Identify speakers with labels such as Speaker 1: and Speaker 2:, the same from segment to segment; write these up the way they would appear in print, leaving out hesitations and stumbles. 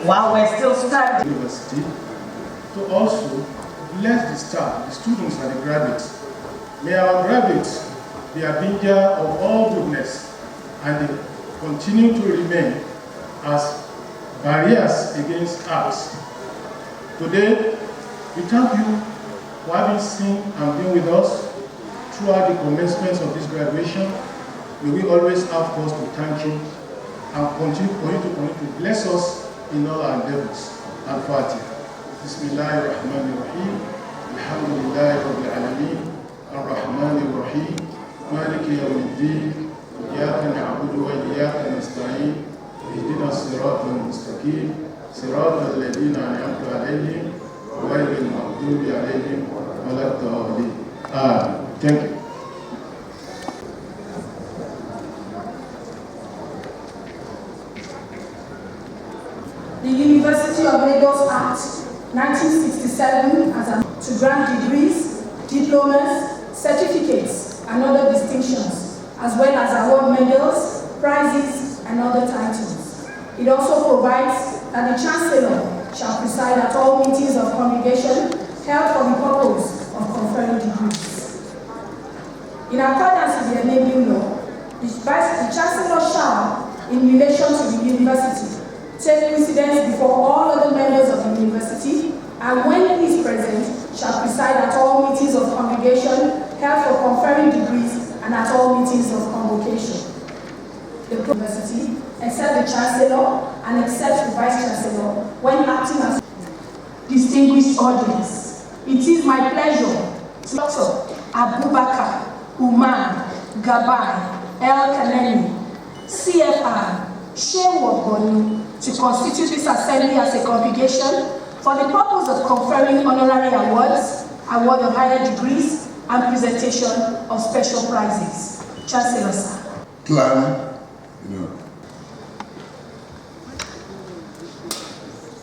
Speaker 1: While we're still studying
Speaker 2: university, to also bless the staff, the students and the graduates. May our graduates be a bringer of all goodness and they continue to remain as barriers against us. Today, we thank you for having seen and been with us throughout the commencements of this graduation. May we always have cause to thank you and continue to bless us in all our endeavors. Al-Fatiha. Bismillahirrahmanirrahim. Alhamdulillahi Rabbil Alameen. Ar-Rahmanir-Rahim. Maliki Yawmiddin. Iyyaka na'budu wa iyyaka nasta'in. Ihdina as-siratal mustaqim. Siratal ladzina an'amta 'alayhim ghayril maghdubi 'alayhim waladdallin. Thank you.
Speaker 3: The University of Lagos Act 1967 to grant degrees, diplomas, certificates, and other distinctions, as well as award medals, prizes, and other titles. It also provides that the Chancellor shall preside at all meetings of congregation held for the purpose of conferring degrees. In accordance with the enabling law, the Chancellor shall, in relation to the university, take precedence before all other members of the university, and when he is present, shall preside at all meetings of congregation held for conferring degrees and at all meetings of convocation. The university, except the Chancellor and except the Vice Chancellor, when acting as distinguished audience. It is my pleasure to Dr. Abubakar Umar Gabai El Kanemi, CFR, Shehu Ogoni, to constitute this assembly as a congregation for the purpose of conferring honorary awards, award of higher degrees, and presentation of special prizes. Chancellor, sir.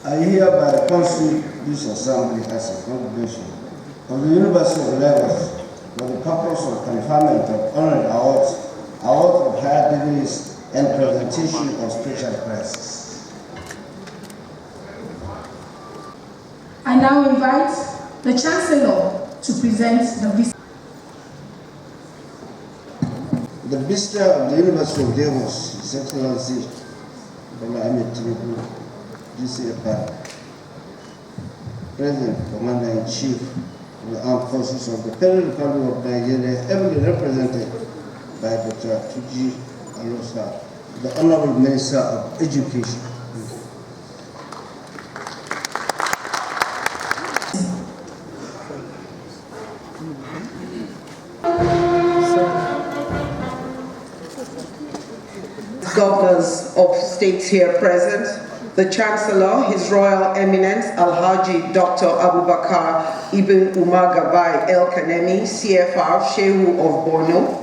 Speaker 4: I hereby constitute this assembly as a congregation of the University of Lagos for the purpose of conferment of honorary awards, award of higher degrees, and presentation of special prizes.
Speaker 3: I now invite the Chancellor to present the visitor.
Speaker 4: The visitor of the University of Lagos, His Excellency Bola Ahmed Tinubu, GCFR, President, Commander-in-Chief of the Armed Forces of the Federal Republic of Nigeria, ably represented by Dr. Tuji Alosa, the Honorable Minister of Education.
Speaker 1: Governors of states here present, the Chancellor, His Royal Eminence Alhaji Dr. Abubakar Ibn Umar Gabai El Kanemi, CFR, Shehu of Borno,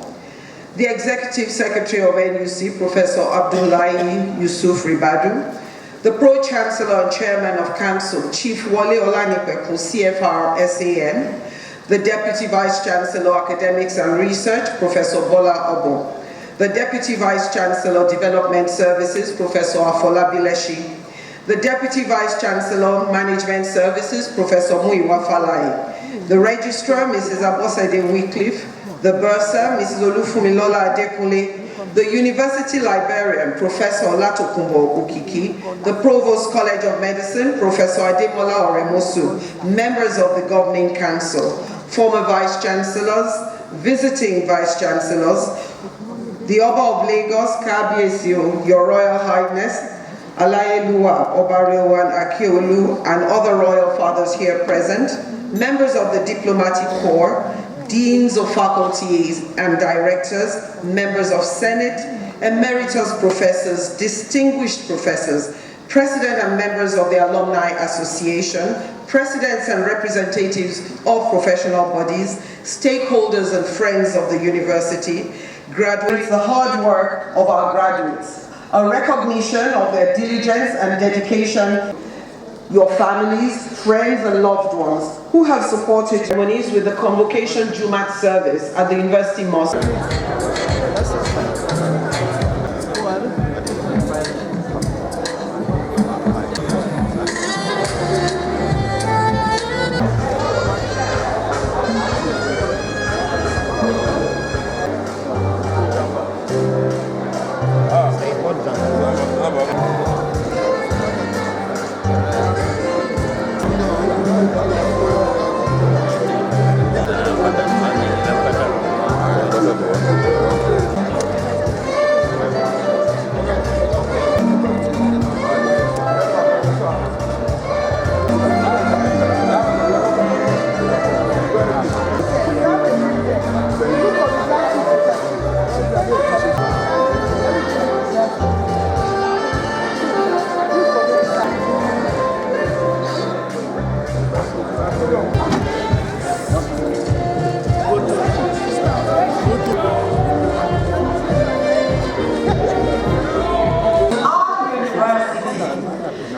Speaker 1: the Executive Secretary of NUC, Professor Abdullahi Yusuf Ribadu, the Pro-Chancellor and Chairman of Council, Chief Wale Olanipeku, CFR, SAN, the Deputy Vice-Chancellor, Academics and Research, Professor Bola Obo, the Deputy Vice-Chancellor, Development Services, Professor Afolabi Leshi, the Deputy Vice-Chancellor, Management Services, Professor Muyiwa Falai, the Registrar, Mrs. Abosede Wycliffe, the Bursar, Mrs. Olufumilola Adekunle, the University Librarian, Professor Latokumbo Ukiki, the Provost College of Medicine, Professor Ademola Oremosu, members of the Governing Council, former Vice-Chancellors, visiting Vice-Chancellors, the Oba of Lagos, Kabiesio, Your Royal Highness, Alayeluwa, Obarewan Akiolu, and other royal fathers here present, members of the Diplomatic Corps, deans of faculties and directors, members of Senate, emeritus professors, distinguished professors, president and members of the Alumni Association, presidents and representatives of professional bodies, stakeholders and friends of the university, graduates, the hard work of our graduates, a recognition of their diligence and dedication, your families, friends and loved ones who have supported ceremonies with the Convocation Jumat service at the University Mosque.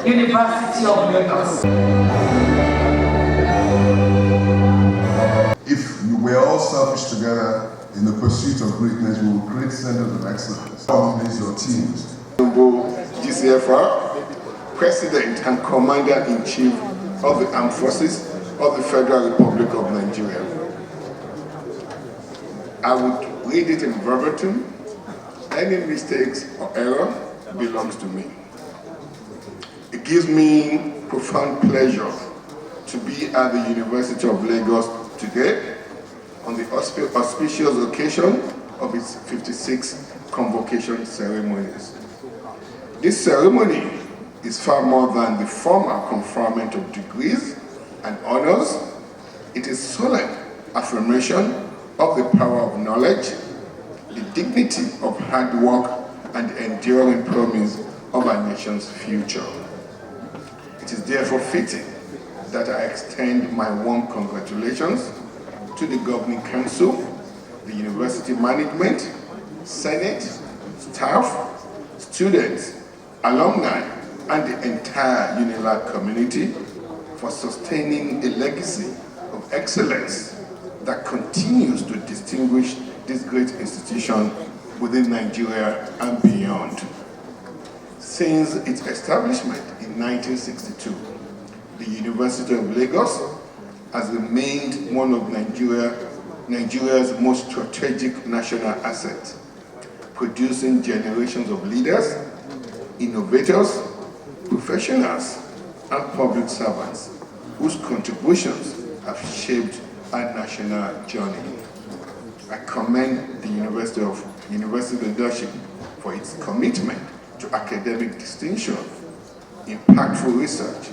Speaker 1: University of Lagos.
Speaker 5: If we were all selfish together in the pursuit of greatness, we will create centers of excellence. Companies or teams.
Speaker 6: GCFR, President and Commander-in-Chief of the Armed Forces of the Federal Republic of Nigeria. I would read it in verbatim. Any mistakes or error belongs to me. It gives me profound pleasure to be at the University of Lagos today on the auspicious occasion of its 56th Convocation ceremonies. This ceremony is far more than the formal conferment of degrees and honors. It is solemn affirmation of the power of knowledge, the dignity of hard work, and the enduring promise of our nation's future. It is therefore fitting that I extend my warm congratulations to the Governing Council, the University Management, Senate, staff, students, alumni, and the entire UNILAG community for sustaining a legacy of excellence that continues to distinguish this great institution within Nigeria and beyond. Since its establishment in 1962, the University of Lagos has remained one of Nigeria's most strategic national assets, producing generations of leaders, innovators, professionals and public servants whose contributions have shaped our national journey. I commend the University leadership for its commitment to academic distinction, impactful research,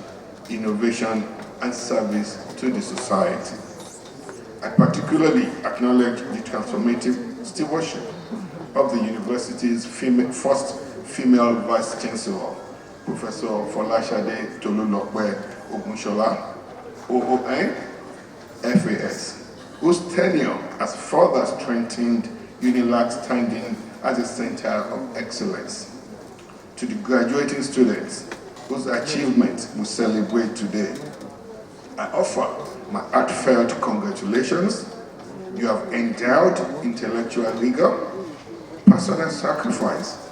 Speaker 6: innovation, and service to the society. I particularly acknowledge the transformative stewardship of the university's first female Vice Chancellor, Professor Folashade Tolulokwe Ogunshola, OON, FAS, whose tenure has further strengthened UNILAG's standing as a center of excellence. To the graduating students whose achievements we celebrate today, I offer my heartfelt congratulations. You have endowed intellectual rigor, personal sacrifice,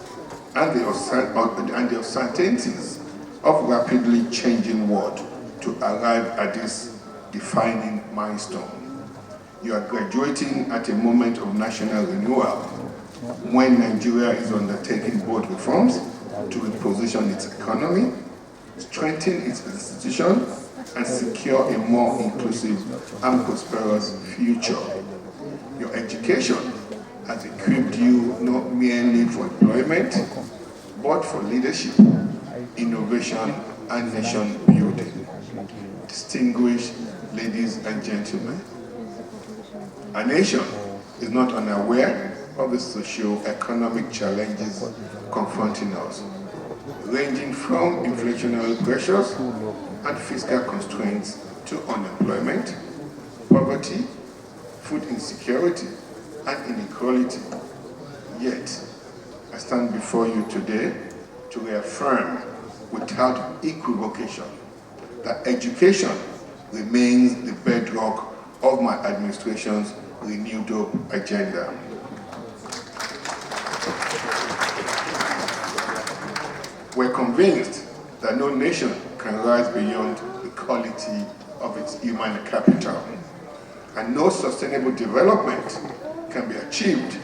Speaker 6: and the uncertainties of rapidly changing world to arrive at this defining milestone. You are graduating at a moment of national renewal when Nigeria is undertaking bold reforms to reposition its economy, strengthen its institutions, and secure a more inclusive and prosperous future. Your education has equipped you not merely for employment, but for leadership, innovation, and nation building. Distinguished ladies and gentlemen, our nation is not unaware of the socio-economic challenges confronting us, ranging from inflationary pressures and fiscal constraints to unemployment, poverty, food insecurity, and inequality. Yet, I stand before you today to reaffirm without equivocation that education remains the bedrock of my administration's renewed hope agenda. We're convinced that no nation can rise beyond the quality of its human capital, and no sustainable development can be achieved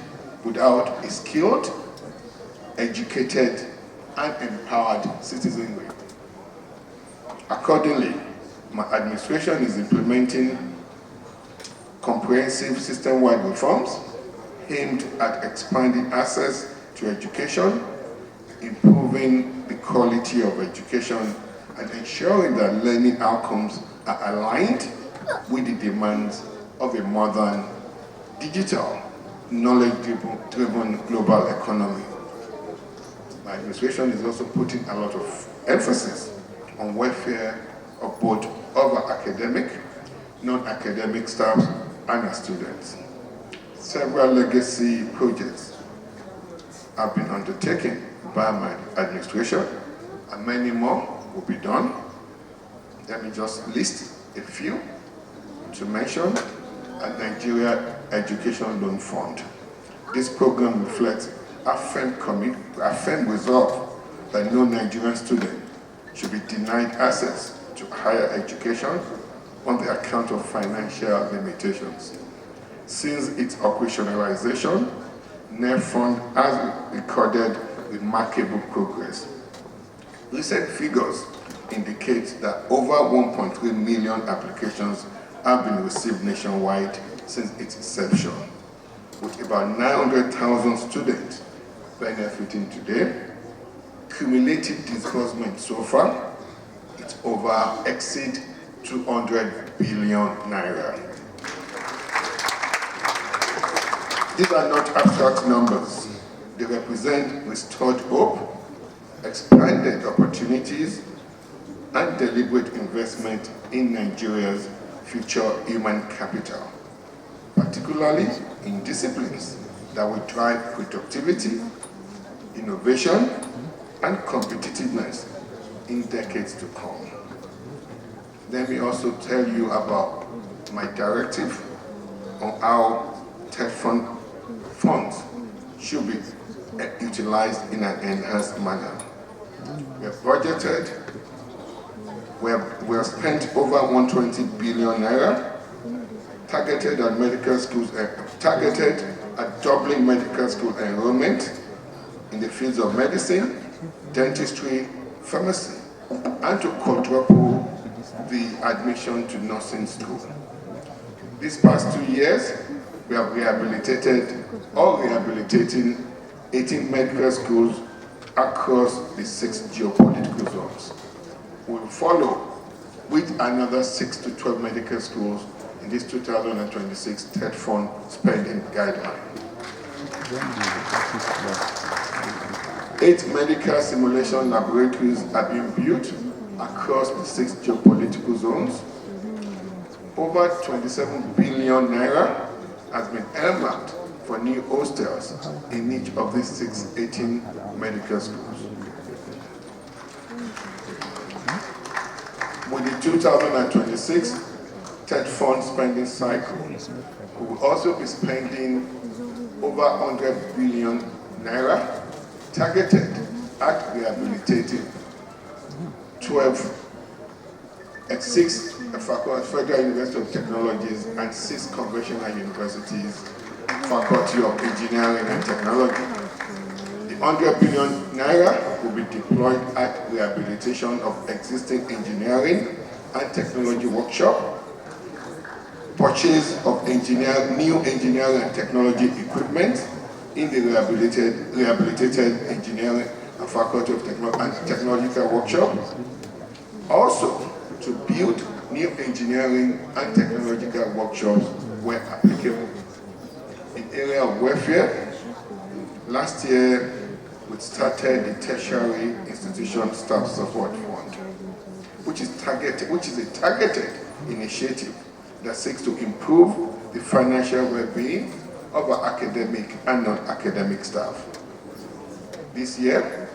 Speaker 6: without a skilled, educated, and empowered citizenry. Accordingly, my administration is implementing comprehensive system-wide reforms aimed at expanding access to education, improving the quality of education, and ensuring that learning outcomes are aligned with the demands of a modern, digital, knowledge-driven global economy. My administration is also putting a lot of emphasis on welfare of both our academic, non-academic staff, and our students. Several legacy projects have been undertaken by my administration, and many more will be done. Let me just list a few to mention. A Nigeria Education Loan Fund. This program reflects a firm resolve that no Nigerian student should be denied access to higher education on the account of financial limitations. Since its operationalization, NEF Fund has recorded remarkable progress. Recent figures indicate that over 1.3 million applications have been received nationwide since its inception, with about 900,000 students benefiting today. Cumulative disbursement so far, it's exceed 200 billion naira. These are not abstract numbers. They represent restored hope, expanded opportunities, and deliberate investment in Nigeria's future human capital, particularly in disciplines that will drive productivity, innovation, and competitiveness in decades to come. Let me also tell you about my directive on how TED funds should be utilized in an enhanced manner. We have budgeted, we have spent over 120 billion naira, targeted at medical schools, targeted at doubling medical school enrollment in the fields of medicine, dentistry, pharmacy, and to quadruple the admission to nursing school. These past 2 years, we have rehabilitated or rehabilitating 18 medical schools across the 6 geopolitical zones. We will follow with another 6 to 12 medical schools in this 2026 TED Fund spending guideline. 8 medical simulation laboratories are being built across the 6 geopolitical zones. Over 27 billion naira has been earmarked for new hostels in each of these 18 medical schools. With the 2026 TED Fund spending cycle, we will also be spending over 100 billion naira targeted at rehabilitating 6 Federal University of Technologies and 6 conventional universities, Faculty of Engineering and Technology. The 100 billion naira will be deployed at rehabilitation of existing engineering and technology workshop, purchase of new engineering and technology equipment in the rehabilitated engineering and Faculty of Technological workshop, also to build new engineering and technological workshops where applicable. In area of welfare, last year we started the Tertiary Institution Staff Support Fund, which is a targeted initiative that seeks to improve the financial well-being of our academic and non-academic staff. This year,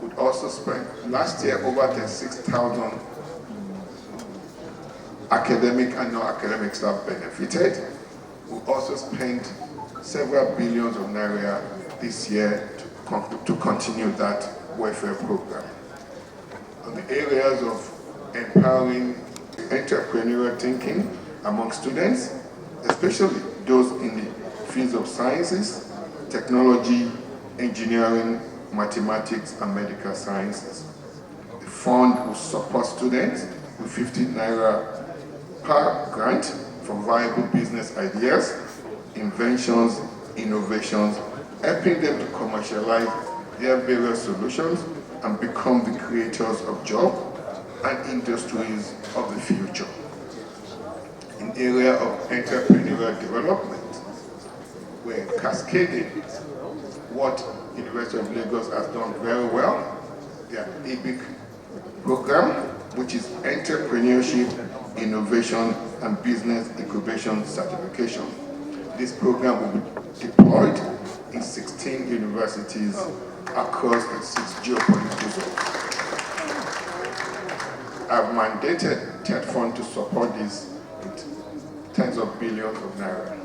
Speaker 6: we also spent, last year, over 36,000 academic and non-academic staff benefited. We also spent several billions of naira this year to continue that welfare program. On the areas of empowering entrepreneurial thinking among students, especially those in the fields of sciences, technology, engineering, mathematics, and medical sciences. The fund will support students with 50 naira per grant for viable business ideas, inventions, innovations, helping them to commercialize their various solutions and become the creators of jobs and industries of the future. In area of entrepreneurial development, we're cascading what University of Lagos has done very well, their EBIC program, which is Entrepreneurship, Innovation, and Business Incubation Certification. This program will be deployed in 16 universities across the 6 geopolitical zones. I've mandated TED Fund to support this with tens of billions of naira.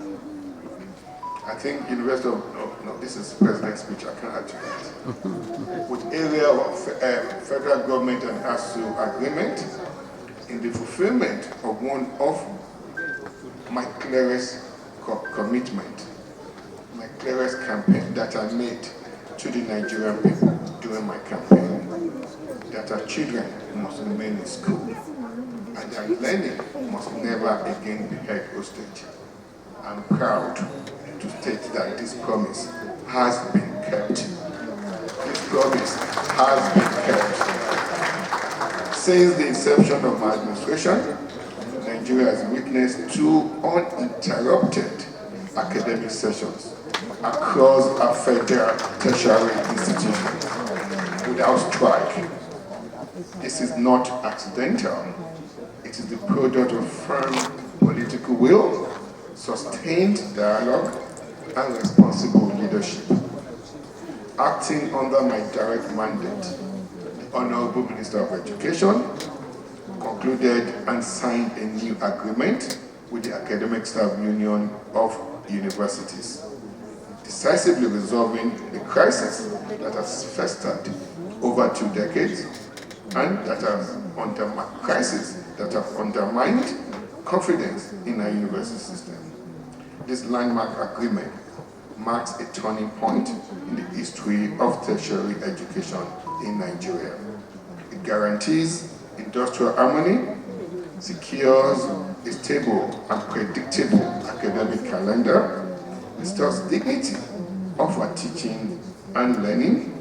Speaker 6: I think University of, no, this is President's speech, I can't add to that. With area of federal government and ASU agreement, in the fulfillment of one of my clearest commitment, my clearest campaign that I made to the Nigerian people during my campaign, that our children must remain in school and their learning must never again be held hostage. I'm proud to state that this promise has been kept. This promise has been kept. Since the inception of my administration, Nigeria has witnessed 2 uninterrupted academic sessions across our federal tertiary institutions without strike. This is not accidental. It is the product of firm political will, sustained dialogue, and responsible leadership. Acting under my direct mandate, the Honorable Minister of Education concluded and signed a new agreement with the Academic Staff Union of Universities, decisively resolving the crisis that has festered over 2 decades and that has undermined confidence in our university system. This landmark agreement marks a turning point in the history of tertiary education in Nigeria. It guarantees industrial harmony, secures a stable and predictable academic calendar, restores dignity of our teaching and learning,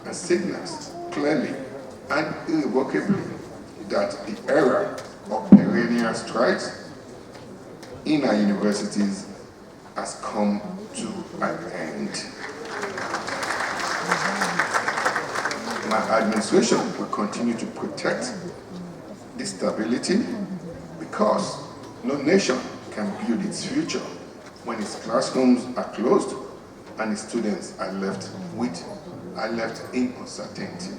Speaker 6: and signals clearly and irrevocably that the era of perennial strikes in our universities has come to an end. My administration will continue to protect this stability because no nation can build its future when its classrooms are closed and its students are left in uncertainty.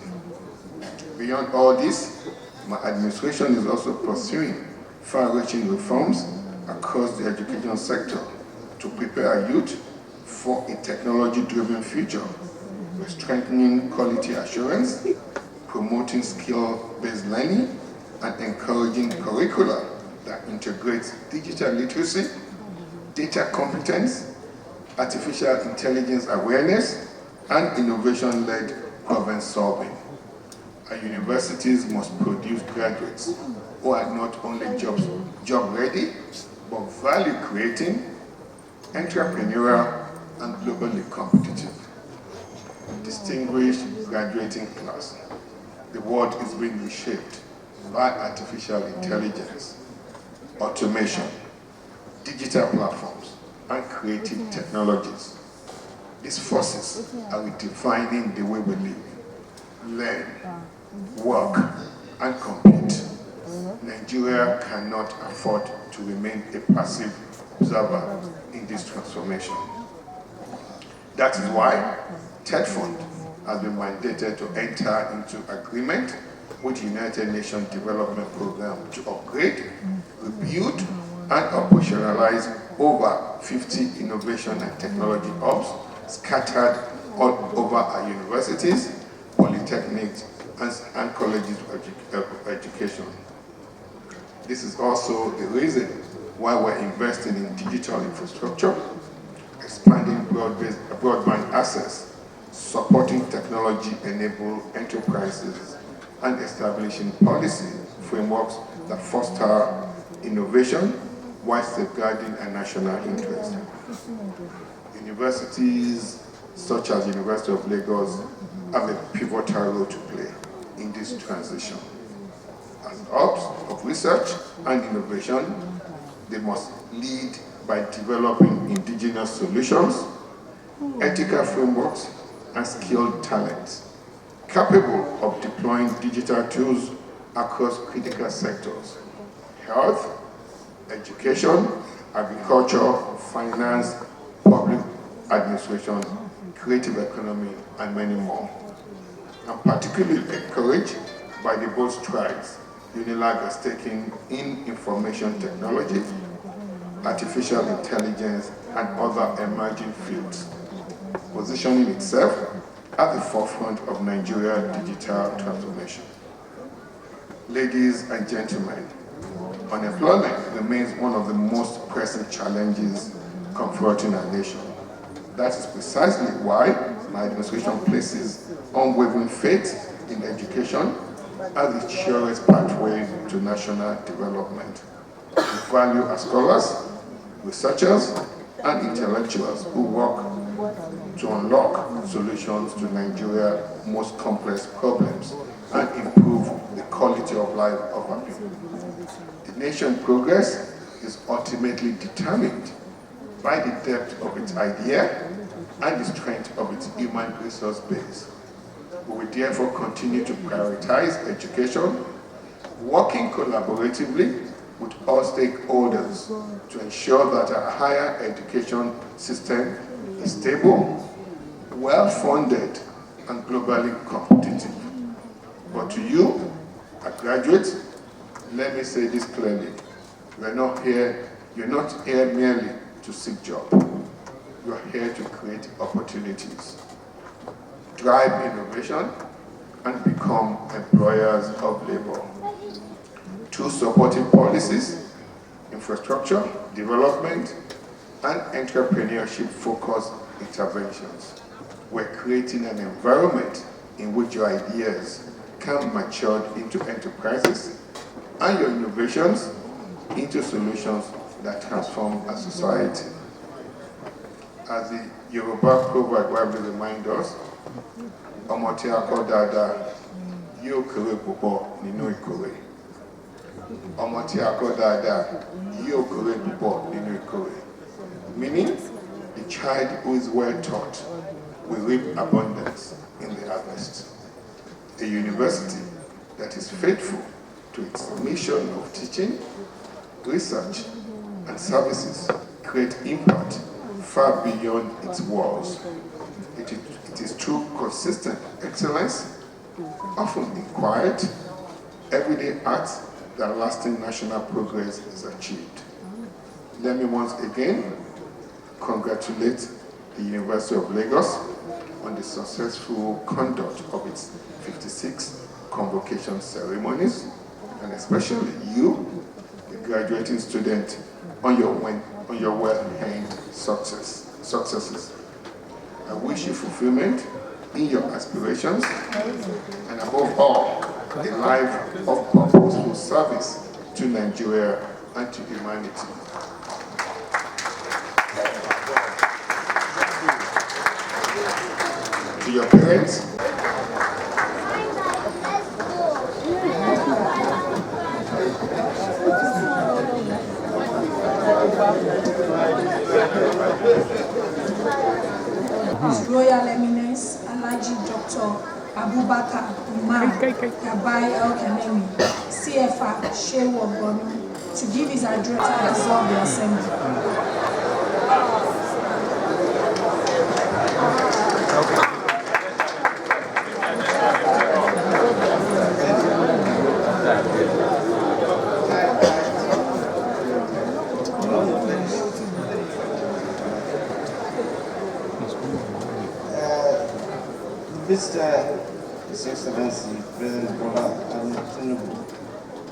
Speaker 6: Beyond all this, my administration is also pursuing far-reaching reforms across the education sector to prepare our youth for a technology-driven future. We're strengthening quality assurance, promoting skill-based learning, and encouraging curricula that integrates digital literacy, data competence, artificial intelligence awareness, and innovation-led problem solving. Our universities must produce graduates who are not only job ready, but value creating, entrepreneurial, and globally competitive. Distinguished graduating class, the world is being reshaped by artificial intelligence, automation, digital platforms, and creative technologies. These forces are redefining the way we live, learn, work, and compete. Nigeria cannot afford to remain a passive observer in this transformation. That is why TED Fund has been mandated to enter into agreement with the United Nations Development Programme to upgrade, rebuild, and operationalize over 50 innovation and technology hubs scattered all over our universities, polytechnics, and colleges of education. This is also the reason why we're investing in digital infrastructure, expanding broadband access, supporting technology-enabled enterprises, and establishing policy frameworks that foster innovation while safeguarding a national interest. Universities such as University of Lagos have a pivotal role to play in this transition. As hubs of research and innovation, they must lead by developing indigenous solutions, ethical frameworks, and skilled talent, capable of deploying digital tools across critical sectors: health, education, agriculture, finance, public administration, creative economy, and many more. I'm particularly encouraged by the bold strides UNILAG has taken in information technology, artificial intelligence, and other emerging fields, positioning itself at the forefront of Nigeria's digital transformation. Ladies and gentlemen, unemployment remains one of the most pressing challenges confronting our nation. That is precisely why my administration places unwavering faith in education as the surest pathway to national development. We value our scholars, researchers, and intellectuals who work to unlock solutions to Nigeria's most complex problems and improve the quality of life of our people. The nation's progress is ultimately determined by the depth of its idea and the strength of its human resource base. We will therefore continue to prioritize education, working collaboratively with all stakeholders to ensure that our higher education system is stable, well-funded, and globally competitive. But to you, our graduates, let me say this clearly. You're not here merely to seek jobs. You're here to create opportunities, drive innovation, and become employers of labor. Through supportive policies, infrastructure, development, and entrepreneurship-focused interventions, we're creating an environment in which your ideas become matured into enterprises and your innovations into solutions that transform a society. As the Yoruba proverb widely reminds us, ọmọ tí a kọ́ dáadáa yóò kéré púpọ̀ nínú ìkórè. Ọmọ tí a kọ́ dáadáa yóò kéré púpọ̀ nínú ìkórè. Meaning, the child who is well taught will reap abundance in the harvest. A university that is faithful to its mission of teaching, research, and services create impact far beyond its walls. It is through consistent excellence, often in quiet, everyday acts that lasting national progress is achieved. Let me once again congratulate the University of Lagos on the successful conduct of its 56 convocation ceremonies, and especially you, the graduating student, on your well-earned successes. I wish you fulfillment in your aspirations, and above all, a life of purposeful service to Nigeria and to humanity. To your parents,
Speaker 3: His Royal Eminence Alhaji Dr. Abubakar Umar Gabai El-Kanemi, CFR Shehu Ogbonu, to give his address and dissolve the assembly.
Speaker 4: His Excellency President Bola Ahmed Tinubu,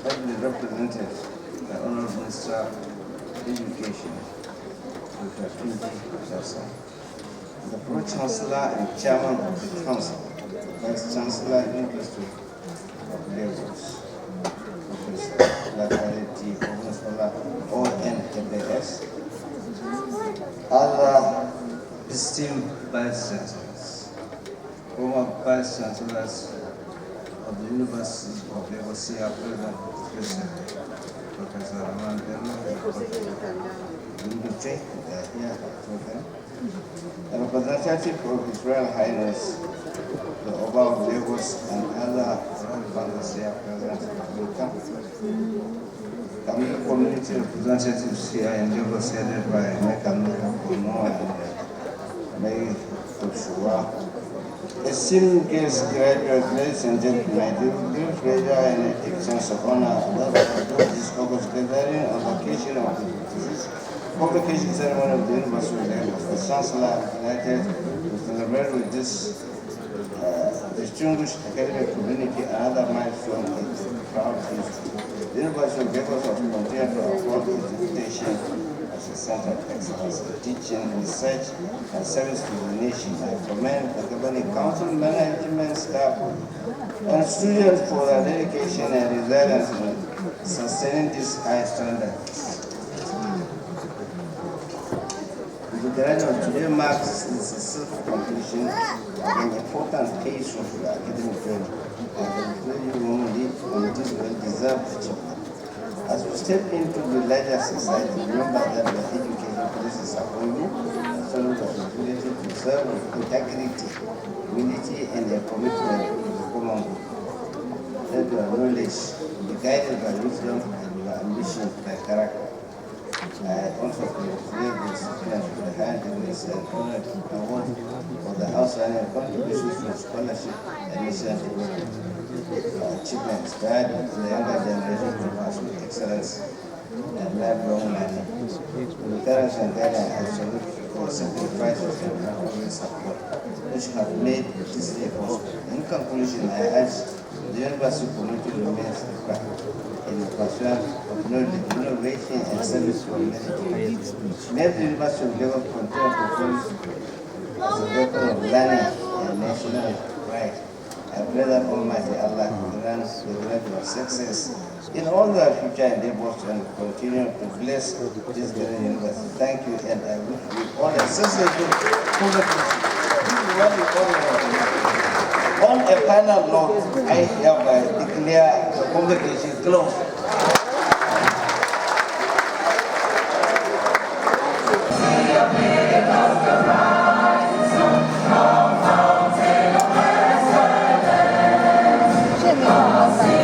Speaker 4: ably represented by Honorable Minister of Education, Dr. Tunji Johnson, the Pro-Chancellor and Chairman of the Council, Vice Chancellor University of Lagos, Professor Lakareti Ogunsola, ONMAS, other esteemed Vice Chancellors, former Vice Chancellors of the University of Lagos, President Professor Rahman Bello, they are here for them. A representative of His Royal Highness, the Oba of Lagos, and other fathers here present, welcome. Community representatives here in Lagos, headed by Mekanuka Kono and May Toshua. Esteemed guests, graduates, ladies and gentlemen, it will give pleasure and a sense of honor that this August gathering on the occasion of the 56th convocation ceremony of the University of Lagos. The Chancellor delighted to celebrate with this distinguished academic community another milestone in proud history. The University of Lagos has continued to afford its reputation as a center of excellence in teaching, research, and service to the nation. I commend the governing council, management staff, and students for their dedication and resilience in sustaining these high standards. The graduation of today marks the successful completion of an important phase of the academic journey, and I declare you warmly on this well-deserved achievement. As we step into the larger society, remember that the education places upon you a solid responsibility to serve with integrity, humility, and a commitment to the common good. Let your knowledge be guided by wisdom and your ambition by character. I also congratulate the recipients of the high degrees and honored award for the outstanding contributions to scholarship and mission achievements guide the younger generation to pursue excellence and lifelong learning. The parents and guardians I salute for sacrifices and unwavering support which have made this day possible. In conclusion, I urge the university community remains in the pursuit of knowledge, innovation, and service for humanity. May the University of Lagos continue to serve as a beacon of learning and national pride. I pray that Almighty Allah grants the great success in all their future endeavors and continue to bless this great university. Thank you, and I wish you all a successful convocation. On a final note, I hereby declare the convocation closed.
Speaker 7: Check it out.